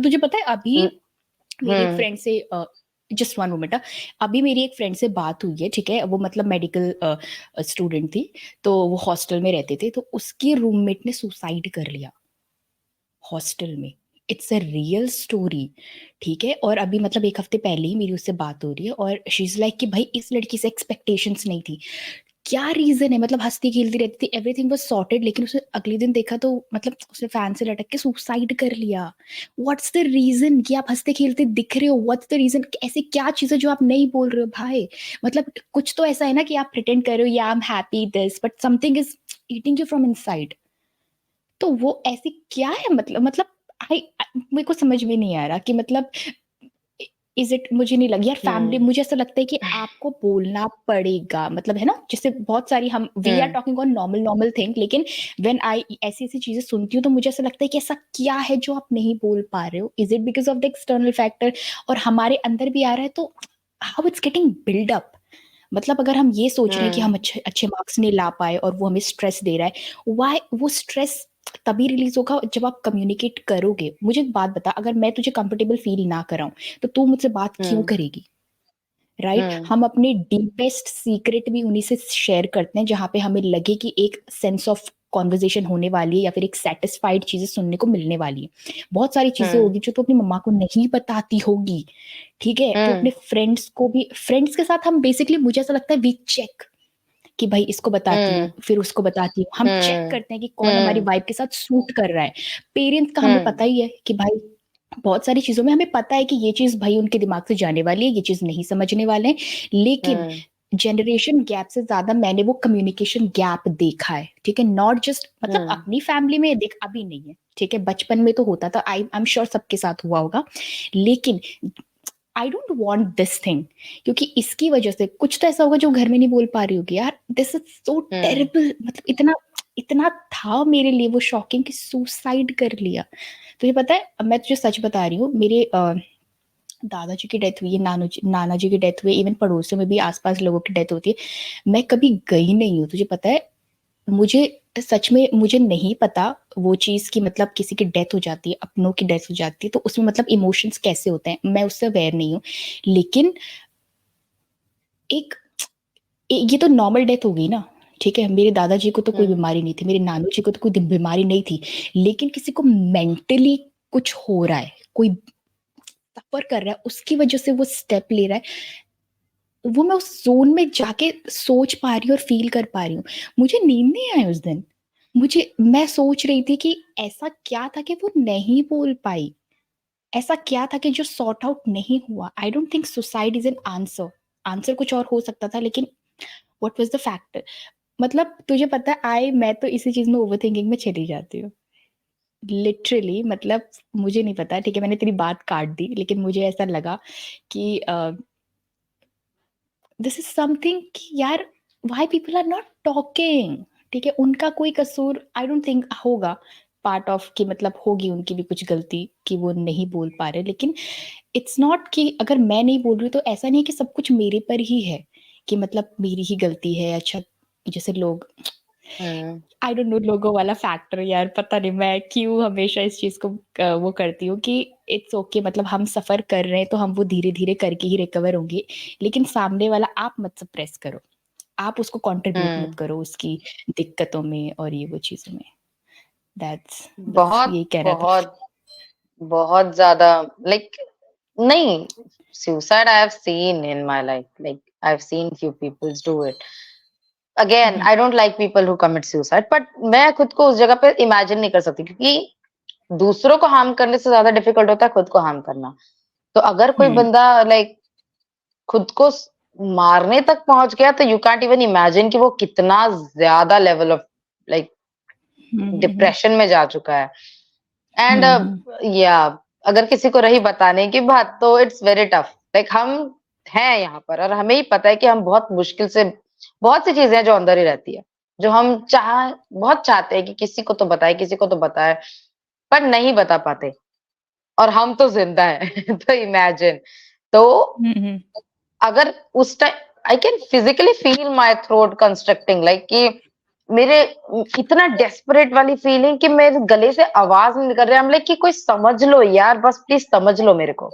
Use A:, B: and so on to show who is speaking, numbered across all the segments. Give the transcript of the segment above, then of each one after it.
A: तुझे पता है अभी मेरी एक
B: हम्म
A: फ्रेंड से जस्ट वन मोमेंट, अभी मेरी एक फ्रेंड से बात हुई है, ठीक है, वो मतलब मेडिकल स्टूडेंट थी, तो वो हॉस्टल में रहते थे, तो उसके रूममेट ने सुसाइड कर लिया हॉस्टल में। इट्स अ रियल स्टोरी, ठीक है। और अभी मतलब एक हफ्ते पहले ही मेरी उससे बात हो रही है, और शी इज लाइक कि भाई इस लड़की से एक्सपेक्टेशंस नहीं थी। क्या रीजन है, मतलब हंसती खेलती रहती थी, एवरीथिंग वाज सॉर्टेड, लेकिन उसने अगले दिन देखा तो मतलब उसने फैन से लटक के सुसाइड कर लिया। व्हाट्स द रीजन कि आप हंसते खेलते दिख रहे हो? What's the reason? ऐसी क्या चीज है जो आप नहीं बोल रहे हो भाई? मतलब कुछ तो ऐसा है ना कि आप प्रिटेंड कर रहे हो, या I am happy this, but something is eating you from inside. तो वो ऐसी क्या है, मतलब आई, मेरे को समझ में नहीं आ रहा कि मतलब इज इट, मुझे नहीं लगी यार फैमिली,
B: हम्म
A: मुझे ऐसा लगता है कि आपको बोलना पड़ेगा, मतलब है ना, जैसे बहुत सारी हम we are
B: hmm
A: talking on normal normal thing, लेकिन व्हेन आई ऐसी ऐसी चीजें सुनती हूँ तो मुझे ऐसा लगता है कि ऐसा क्या है जो आप नहीं बोल पा रहे हो? Is it because of the external factor, और हमारे अंदर भी आ रहा है, तो how it's getting build up? मतलब अगर हम ये सोच रहे हैं कि
B: हम्म
A: हम अच्छे अच्छे मार्क्स नहीं ला पाए और वो हमें स्ट्रेस दे रहा है, वाई वो स्ट्रेस तभी रिलीज होगा जब आप कम्युनिकेट करोगे। मुझे एक बात बता, अगर मैं तुझे कंफर्टेबल फील ना कराऊं तो तू मुझसे बात क्यों
B: हम्म
A: करेगी? राइट?
B: हम्म
A: हम अपने डीपेस्ट सीक्रेट भी उन्हीं से शेयर करते हैं जहां पे हमें लगे कि एक सेंस ऑफ कॉन्वर्जेशन होने वाली है, या फिर एक सेटिस्फाइड चीजें सुनने को मिलने वाली है। बहुत सारी चीजें
B: हम्म
A: होगी जो तू अपनी मम्मा को नहीं बताती होगी, ठीक है, जो अपने
B: हम्म
A: फ्रेंड्स को भी, फ्रेंड्स के साथ हम बेसिकली, मुझे ऐसा लगता है वी चेक कि भाई इसको बताती हूँ
B: हम्म
A: फिर उसको बताती हूँ, हम चेक
B: हम्म
A: करते हैं कि कौन हमारी
B: हम्म
A: वाइब के साथ सूट कर रहा है। पेरेंट्स का हमें
B: हम्म
A: पता ही है कि भाई बहुत सारी चीजों में हमें पता है कि ये चीज भाई उनके दिमाग से जाने वाली है, ये चीज नहीं समझने वाले हैं, लेकिन
B: हम्म
A: जनरेशन गैप से ज्यादा मैंने वो कम्युनिकेशन गैप देखा है, ठीक है, नॉट जस्ट मतलब
B: हम्म
A: अपनी फैमिली में देख अभी नहीं है, ठीक है, बचपन में तो होता था, आई एम श्योर सबके साथ हुआ होगा, लेकिन I don't want this thing, क्योंकि इसकी वजह से कुछ तो ऐसा होगा जो घर में नहीं बोल पा रही होगी यार। This is so
B: hmm
A: terrible, मतलब इतना इतना था मेरे लिए वो शॉकिंग कि सुसाइड कर लिया। तुझे पता है, अब मैं तुझे सच बता रही हूँ, मेरे दादाजी की डेथ हुई है, नाना जी की डेथ हुई है, इवन पड़ोसियों में भी आसपास लोगों की डेथ होती है, मैं कभी गई नहीं हूँ, तुझे पता है। मुझे सच में मुझे नहीं पता वो चीज की, मतलब किसी की डेथ हो जाती है, अपनों की डेथ हो जाती है, तो उसमें मतलब इमोशंस कैसे होते हैं मैं उससे अवेयर नहीं हूँ, लेकिन एक ये तो नॉर्मल डेथ हो गई ना, ठीक है, मेरे दादाजी को तो कोई
B: हम्म
A: बीमारी नहीं थी, मेरे नानू जी को तो कोई बीमारी नहीं थी, लेकिन किसी को मेंटली कुछ हो रहा है, कोई सफर कर रहा है, उसकी वजह से वो स्टेप ले रहा है, वो मैं उस जोन में जाके सोच पा रही हूँ और फील कर पा रही हूँ। मुझे नींद नहीं आई उस दिन, मुझे, मैं सोच रही थी कि ऐसा क्या था कि वो नहीं बोल पाई, ऐसा क्या था कि जो सॉर्ट आउट नहीं हुआ। आई don't think suicide is an answer, answer कुछ और हो सकता था, लेकिन व्हाट वाज द फैक्टर? मतलब तुझे पता है, मैं तो इसी चीज में ओवर थिंकिंग में चली जाती हूँ लिटरली, मतलब मुझे नहीं पता, ठीक है, मैंने तेरी बात काट दी, लेकिन मुझे ऐसा लगा कि दिस इज समथिंग कि यार why people are not talking, ठीक है, उनका कोई कसूर आई डोंट थिंक होगा, पार्ट ऑफ कि मतलब होगी उनकी भी कुछ गलती कि वो नहीं बोल पा रहे, लेकिन इट्स नॉट कि अगर मैं नहीं बोल रही तो ऐसा नहीं कि सब कुछ मेरे पर ही है, कि मतलब मेरी ही गलती है। अच्छा, जैसे लोग,
B: हम्म
A: आई डोंट नो, लोगों वाला फैक्टर यार, पता नहीं मैं क्यों हमेशा इस चीज को वो करती हूँ कि इट्स ओके, मतलब हम सफर कर रहे हैं तो हम वो धीरे धीरे करके ही रिकवर होंगे, लेकिन सामने वाला आप मत सप्रेस करो, आप उसको कंट्रीब्यूट मत
B: हम्म
A: करो उसकी दिक्कतों में और ये वो चीजों में। दैट्स, बस
B: बहुत
A: यही कहना था।
B: बहुत बहुत ज्यादा लाइक नहीं suicide I have seen in my life like I've seen few people do it again I don't like people who commit suicide but मैं खुद को उस जगह पे इमेजिन नहीं कर सकती क्योंकि दूसरों को हार्म करने से ज्यादा डिफिकल्ट होता है खुद को हार्म करना तो अगर कोई
A: हम्म
B: बंदा लाइक खुद को मारने तक पहुंच गया तो यू कांट इवन इमेजिन कि वो कितना ज्यादा level of like
A: hmm
B: depression में जा चुका है एंड
A: हम्म
B: या अगर किसी को रही बताने की बात तो इट्स वेरी टफ लाइक हम हैं यहाँ पर और हमें ही पता है कि हम बहुत मुश्किल से बहुत सी चीजें हैं जो अंदर ही रहती है जो हम बहुत चाहते हैं कि किसी को तो बताए किसी को तो बताए पर नहीं बता पाते और हम तो जिंदा है तो इमेजिन तो
A: हम्म
B: अगर उस time I can physically feel my throat constructing like कि मेरे इतना डेस्परेट वाली फीलिंग कि मेरे गले से आवाज नहीं निकल रही। आई एम लाइक कि कोई समझ लो यार, बस प्लीज समझ लो मेरे को।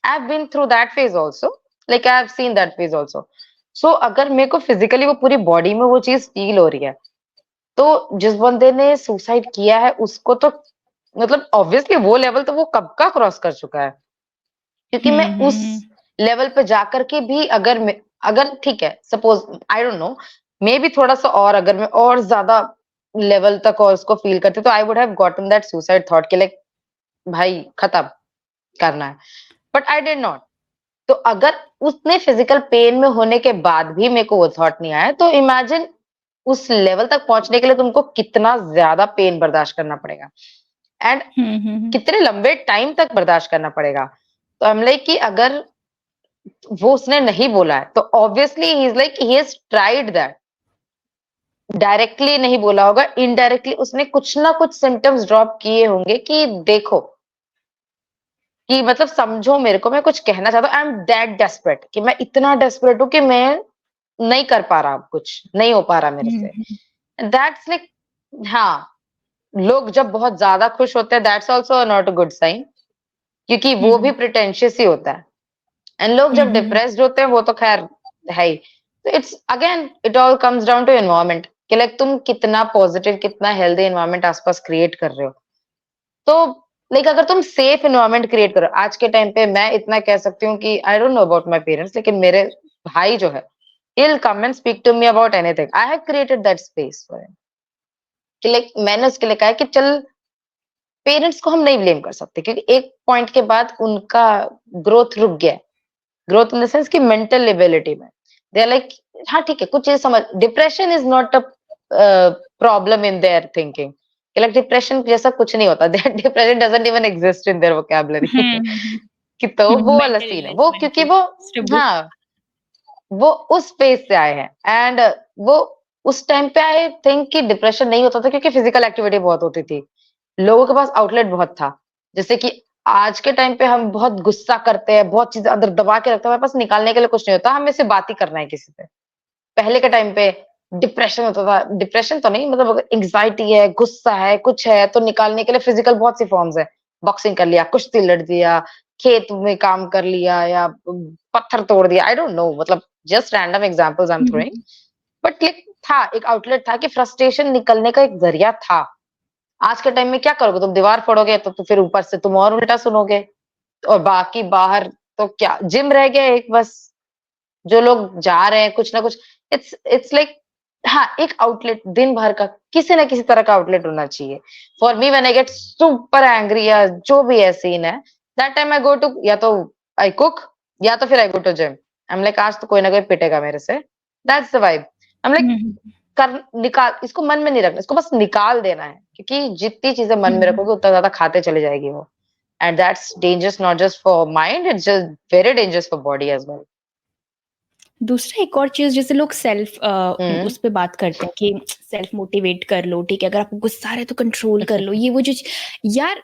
B: I have been through that phase also, like I have seen that phase also. So अगर मेरे को फिजिकली वो पूरी बॉडी में वो चीज फील हो रही है, तो जिस बंदे ने सुसाइड किया है उसको तो मतलब ऑब्वियसली वो लेवल तो वो कब का क्रॉस कर चुका है। क्योंकि मैं
A: हुँ,
B: उस
A: हुँ,
B: लेवल पे जाकर के भी अगर ठीक है, suppose I don't no, may be थोड़ा सा और अगर मैं और ज्यादा लेवल तक और उसको फील करती तो I would have gotten that suicide thought कि लाइक भाई खत्म करना है, बट आई डिड नॉट। तो अगर उसने फिजिकल पेन में होने के बाद भी मेरे को वो थॉट नहीं आया, तो इमेजिन उस लेवल तक पहुंचने के लिए तुमको कितना ज्यादा पेन बर्दाश्त करना पड़ेगा, एंड
A: हुँ, हुँ, हुँ,
B: कितने लंबे टाइम तक बर्दाश्त करना पड़ेगा। तो आई एम लाइक कि अगर वो उसने नहीं बोला है तो obviously he is like he has tried that. Directly नहीं बोला होगा, इनडायरेक्टली उसने कुछ ना कुछ सिम्टम्स ड्रॉप किए होंगे कि देखो, कि मतलब समझो मेरे को, मैं कुछ कहना चाहता हूँ। आई एम दैट डेस्परेट कि मैं इतना डेस्परेट हूँ कि मैं नहीं कर पा रहा, अब कुछ नहीं हो पा रहा मेरे
A: हुँ,
B: से।
A: हुँ,
B: दैट्स लाइक, हाँ, लोग जब बहुत ज्यादा खुश होते हैं that's also not a good sign, क्योंकि
A: हुँ,
B: वो भी
A: हुँ,
B: प्रिटेंशियस ही होता है। एंड लोग
A: हुँ,
B: जब
A: हुँ,
B: डिप्रेस्ड होते हैं वो तो खैर है ही। तो it's again it all comes down to environment कि लाइक तुम कितना पॉजिटिव, कितना हेल्दी एनवायरनमेंट आसपास क्रिएट कर रहे हो। तो लाइक अगर तुम सेफ एनवायरनमेंट क्रिएट करो, आज के टाइम पे मैं इतना कह सकती हूँ कि I don't know about my parents, लेकिन मेरे भाई जो है, he will come and speak to me about anything. I have created that space for him कि लाइक मैंने उसके लिए कहा है कि चल, पेरेंट्स को हम नहीं ब्लेम कर सकते क्योंकि एक पॉइंट के बाद उनका ग्रोथ रुक गया है। ग्रोथ इन द सेंस कि मेंटल एबिलिटी में दे आर लाइक, हाँ ठीक है, कुछ चीज समझ, depression is not a problem in their thinking, like depression जैसा कुछ नहीं होता। Depression doesn't even exist in their vocabulary.
A: Hmm, hmm,
B: कि तो वो वाला
A: मेंटल
B: सीन है
A: इलनेस
B: वो,
A: बन
B: क्योंकि
A: के
B: वो,
A: स्टेबल।
B: हाँ, वो उस फेज से आए हैं। एंड वो उस टाइम पे आई थिंक कि डिप्रेशन नहीं होता था क्योंकि फिजिकल एक्टिविटी बहुत होती थी, लोगों के पास आउटलेट बहुत था। जैसे कि आज के टाइम पे हम बहुत गुस्सा करते हैं, बहुत चीजें अंदर दबा के रखते हैं, हमारे पास निकालने के लिए कुछ नहीं होता, हमें सिर्फ बात ही करना है किसी से। पहले के टाइम पे डिप्रेशन होता था, डिप्रेशन तो नहीं मतलब अगर एंग्जाइटी है, गुस्सा है, कुछ है तो निकालने के लिए फिजिकल बहुत सी फॉर्म्स है। बॉक्सिंग कर लिया, कुश्ती लड़ दिया, खेत में काम कर लिया, या पत्थर तोड़ दिया, आई डोंट नो, मतलब just random examples I am
A: hmm,
B: throwing.
A: Hmm,
B: but like था, एक आउटलेट था कि फ्रस्ट्रेशन निकलने का एक जरिया था। आज के टाइम में क्या करोगे तुम, दीवार फोड़ोगे तो फिर ऊपर से तुम और उल्टा सुनोगे, और बाकी बाहर तो क्या जिम रह गया एक बस, जो लोग जा रहे हैं कुछ ना कुछ। इट्स लाइक, हाँ, एक आउटलेट दिन भर का किसी ना किसी तरह का आउटलेट होना चाहिए। For me when I get super angry या जो भी है सीन है, that time I go to, या तो आई कुक या तो फिर I go to gym. I am like आज तो कोई ना कोई पिटेगा मेरे से, that's the vibe. I am like,
A: hmm, hmm,
B: कर निकाल, इसको मन में नहीं रखना, इसको बस निकाल देना है, क्योंकि जितनी चीजें मन में
A: हुँ।
B: रखोगे उतना ज्यादा खाते चली जाएगी वो। And that's dangerous not just for mind, it's just very dangerous for body as well.
A: दूसरा एक और चीज़ जैसे लोग सेल्फ
B: हम्म।
A: उस पे बात करते हैं कि सेल्फ मोटिवेट कर लो, ठीक है? अगर आपको गुस्सा आ रहा है तो कंट्रोल कर लो, ये वो जो यार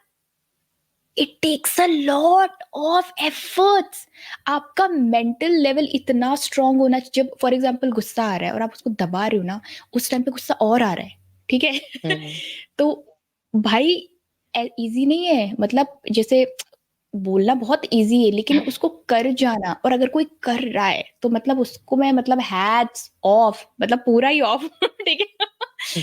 A: it takes a lot of efforts. आपका मेंटल लेवल इतना स्ट्रांग होना, जब फॉर एग्जांपल गुस्सा आ रहा है और आप उसको दबा रहे हो ना, उस टाइम पे गुस्सा और आ रहा है, ठीक है?
B: हम्म।
A: तो भाई इजी नहीं है, मतलब जैसे बोलना बहुत इजी है लेकिन उसको कर जाना, और अगर कोई कर रहा है तो मतलब उसको मैं मतलब हैट्स ऑफ, मतलब पूरा ही ऑफ ठीक है?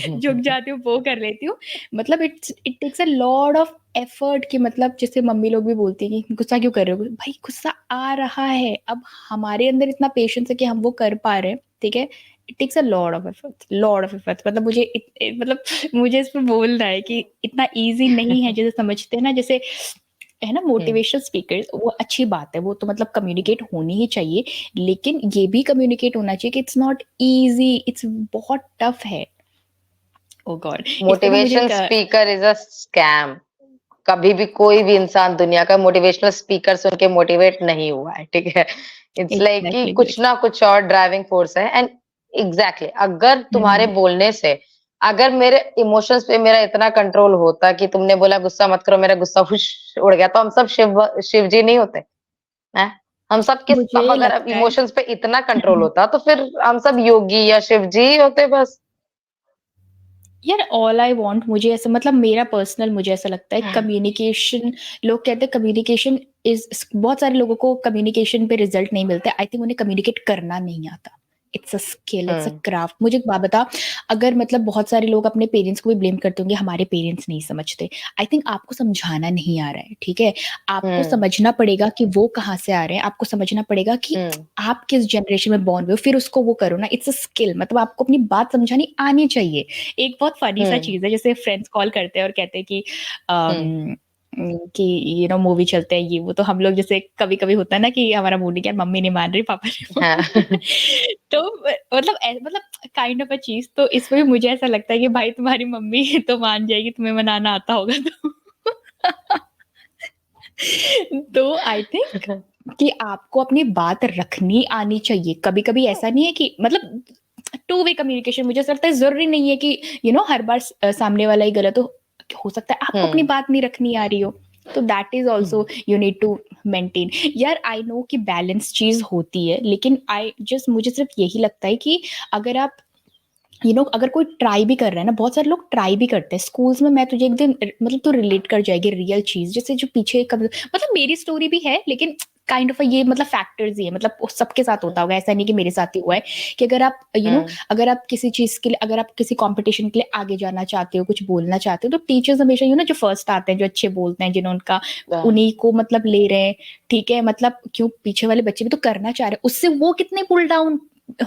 A: झुक जाती हूँ, वो कर लेती हूँ। मतलब it takes a lot of effort कि मतलब जैसे मम्मी लोग भी बोलती है कि गुस्सा क्यों कर रहे हो, भाई गुस्सा आ रहा है, अब हमारे अंदर इतना पेशेंस है कि हम वो कर पा रहे हैं, ठीक है? It takes a lot of effort, मतलब मुझे मतलब मुझे इस पर बोलना है कि इतना इजी नहीं है जैसे समझते हैं ना, जैसे है ना
B: हम्म।
A: मोटिवेशनल स्पीकर, वो अच्छी बात है, वो तो मतलब कम्युनिकेट होनी ही चाहिए, लेकिन ये भी कम्युनिकेट होना चाहिए कि इट्स नॉट इजी, इट्स बहुत टफ है। ओ गॉड, इस पे ना मुझे
B: मोटिवेशन
A: एक
B: स्पीकर इज अ स्कैम। कभी भी कोई भी इंसान दुनिया का मोटिवेशनल स्पीकर सुन के मोटिवेट नहीं हुआ है, ठीक है? इट्स लाइक कि
A: एग्जैक्टली
B: कुछ ना कुछ और ड्राइविंग फोर्स है। एंड एग्जैक्टली अगर तुम्हारे बोलने से, अगर मेरे इमोशंस पे मेरा इतना कंट्रोल होता कि तुमने बोला गुस्सा मत करो, मेरा गुस्सा हुश उड़ गया, तो हम सब शिव जी नहीं होते हैं? हम सब के सब
A: मुझे
B: अगर
A: लगता है
B: इमोशंस पे इतना कंट्रोल होता तो फिर हम सब योगी या शिव जी ही होते बस।
A: यार ऑल आई वांट, मुझे ऐसा मतलब मेरा पर्सनल मुझे ऐसा लगता है
B: हुँ,
A: कम्युनिकेशन, लोग कहते हैं कम्युनिकेशन इज, बहुत सारे लोगों को कम्युनिकेशन पे रिजल्ट नहीं मिलते, आई थिंक उन्हें कम्युनिकेट करना नहीं आता। It's a skill, it's a
B: hmm,
A: craft. मुझे एक बात बता, अगर मतलब बहुत सारे लोग अपने पेरेंट्स को भी ब्लेम करते होंगे, हमारे पेरेंट्स नहीं समझते, आई थिंक आपको समझाना नहीं आ रहा है, ठीक है? आपको
B: हुँ,
A: समझना पड़ेगा कि वो कहाँ से आ रहे हैं, आपको समझना पड़ेगा कि
B: हुँ,
A: आप किस जनरेशन में बॉर्न हुए हो, फिर उसको वो करो ना। इट्स अ स्किल, मतलब आपको अपनी बात समझानी आनी चाहिए। एक बहुत फनी सा
B: हुँ,
A: चीज़ है, जैसे फ्रेंड्स कॉल करते हैं और कहते हैं कि
B: हुँ,
A: कि मूवी चलते हैं ये वो, तो हम लोग जैसे कभी-कभी होता है ना कि हमारा मूड नहीं किया, मम्मी नहीं मान रही, पापा नहीं मान
B: हाँ।
A: रहे। तो मतलब मतलब काइंड ऑफ अ चीज़, तो इसमें भी मुझे ऐसा लगता है कि भाई तुम्हारी मम्मी तो मान जाएगी, तुम्हें मनाना आता होगा तो। तो आई थिंक कि आपको अपनी बात रखनी आनी चाहिए। कभी-कभी ऐसा नहीं है कि मतलब टू वे कम्युनिकेशन, मुझे ऐसा लगता है ज़रूरी नहीं है कि हर बार सामने वाला ही गलत हो सकता है आपको अपनी
B: हुँ,
A: बात नहीं रखनी आ रही हो। तो that is
B: hmm,
A: also you need to maintain. यार आई नो कि बैलेंस चीज़ होती है, लेकिन आई जस्ट मुझे सिर्फ़ यही लगता है कि अगर आप अगर कोई ट्राई भी कर रहा है ना, बहुत सारे लोग ट्राई भी करते हैं स्कूल्स में। मैं तुझे एक दिन मतलब तू रिलेट कर जाएगी रियल चीज, जैसे जो पीछे कभी मतलब मेरी स्टोरी भी है, लेकिन काइंड ऑफ ये मतलब फैक्टर्स ही है, मतलब वो सबके साथ
B: हुँ,
A: होता होगा, ऐसा नहीं कि मेरे साथ ही हुआ है। कि अगर आप
B: हुँ,
A: अगर आप किसी चीज के लिए, अगर आप किसी कंपटीशन के लिए आगे जाना चाहते हो, कुछ बोलना चाहते हो, तो टीचर्स हमेशा जो फर्स्ट आते हैं, जो अच्छे बोलते हैं, जिन्होंने उनका
B: हाँ,
A: उन्हीं को मतलब ले रहे हैं। ठीक है, मतलब क्यों पीछे वाले बच्चे भी तो करना चाह रहे हैं, उससे वो कितने पुल डाउन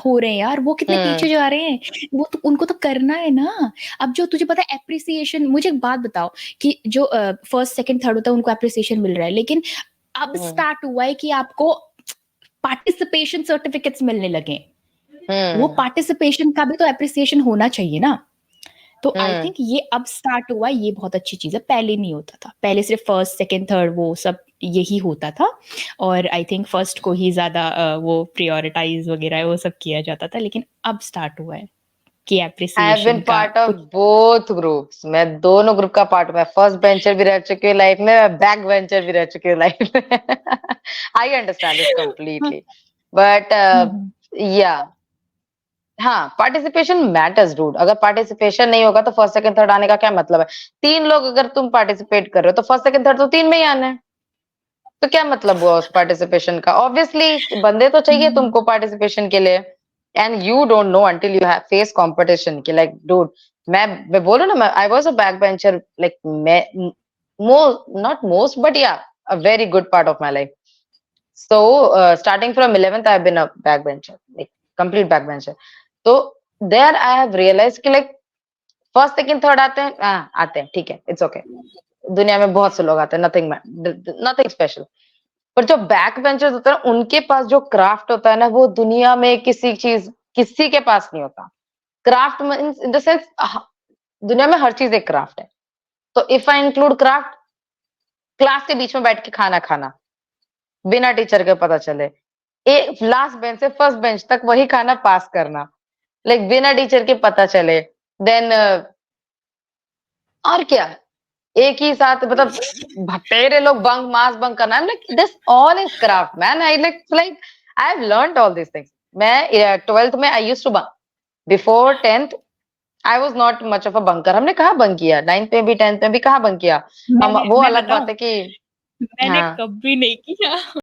A: हो रहे हैं यार, वो कितने पीछे
B: हुँ,
A: जा रहे हैं। वो तो उनको तो करना है ना। अब जो तुझे पता है एप्रिसिएशन, मुझे एक बात बताओ कि जो फर्स्ट सेकंड थर्ड होता है उनको एप्रिसिएशन मिल रहा है, लेकिन अब
B: हुँ,
A: स्टार्ट हुआ है कि आपको पार्टिसिपेशन सर्टिफिकेट्स मिलने लगे। वो
B: हुँ,
A: पार्टिसिपेशन का भी तो एप्रिसिएशन होना चाहिए ना। तो आई
B: हुँ।
A: थिंक ये अब स्टार्ट हुआ है, ये बहुत अच्छी चीज़ है, पहले नहीं होता था। पहले सिर्फ़ फर्स्ट, सेकंड, थर्ड वो सब यही होता था, और आई थिंक फर्स्ट को ही ज़्यादा वो प्रायोरिटाइज़ वगैरह वो सब किया जाता था, लेकिन अब स्टार्ट हुआ है कि
B: आई हैव बीन
A: एप्रिसिएशन का
B: पार्ट ऑफ
A: कुछ।
B: Both groups. मैं दोनों ग्रुप का पार्ट हूँ। मैं फर्स्ट बेंचर भी रह चुकी हूँ लाइफ में, मैं बैक बेंचर भी रह चुकी हूँ लाइफ में। आई अंडरस्टैंड दिस
A: हाँ।
B: कंप्लीटली। बट
A: हुँ, हुँ।
B: या हाँ, पार्टिसिपेशन मैटर्स डूड। अगर पार्टिसिपेशन नहीं होगा तो फर्स्ट, सेकंड, थर्ड आने का क्या मतलब है? 3 लोग अगर तुम पार्टिसिपेट कर रहे हो तो फर्स्ट, सेकंड, थर्ड तो 3 में ही आना है। तो क्या मतलब हुआ उस पार्टिसिपेशन का? ऑब्वियसली बंदे तो चाहिए
A: हुँ,
B: तुमको पार्टिसिपेशन के लिए। And you don't know until you have face competition कि लाइक डूड, मैं बोलूँ ना, मैं I was a back bencher, like मैं मो not most but yeah a very good part of my life. So starting from 11th I have been a back bencher, like complete back bencher. तो there I have realized कि like first, second, third आते हैं, आते हैं, ठीक है, it's okay. दुनिया में बहुत से लोग आते हैं, नथिंग स्पेशल। पर जो बैक बेंचर्स होते हैं ना, उनके पास जो क्राफ्ट होता है ना, वो दुनिया में किसी के पास नहीं होता। Craft means in the sense दुनिया में हर चीज़ एक क्राफ्ट है। तो if I include craft, class के बीच में बैठ के खाना खाना, बिना टीचर के पता चले। लास्ट बेंच से फर्स्ट बेंच तक वही खाना पास करना, लाइक बिना टीचर के पता चले। देन और क्या? एक ही साथ मतलब तेरे लोग मास बंक करना। I am like this all is craft man. I have learned all these things. मैं 12th में I used to bunk. Before 10th I was not much of a bunker. हमने कहाँ बंक किया? 9th में भी 10th में भी कहाँ बंक किया? हम
A: मैंने
B: वो
A: मैं
B: अलग बात
A: बताऊँ,
B: है कि
A: मैंने
B: हाँ।
A: कभी नहीं किया।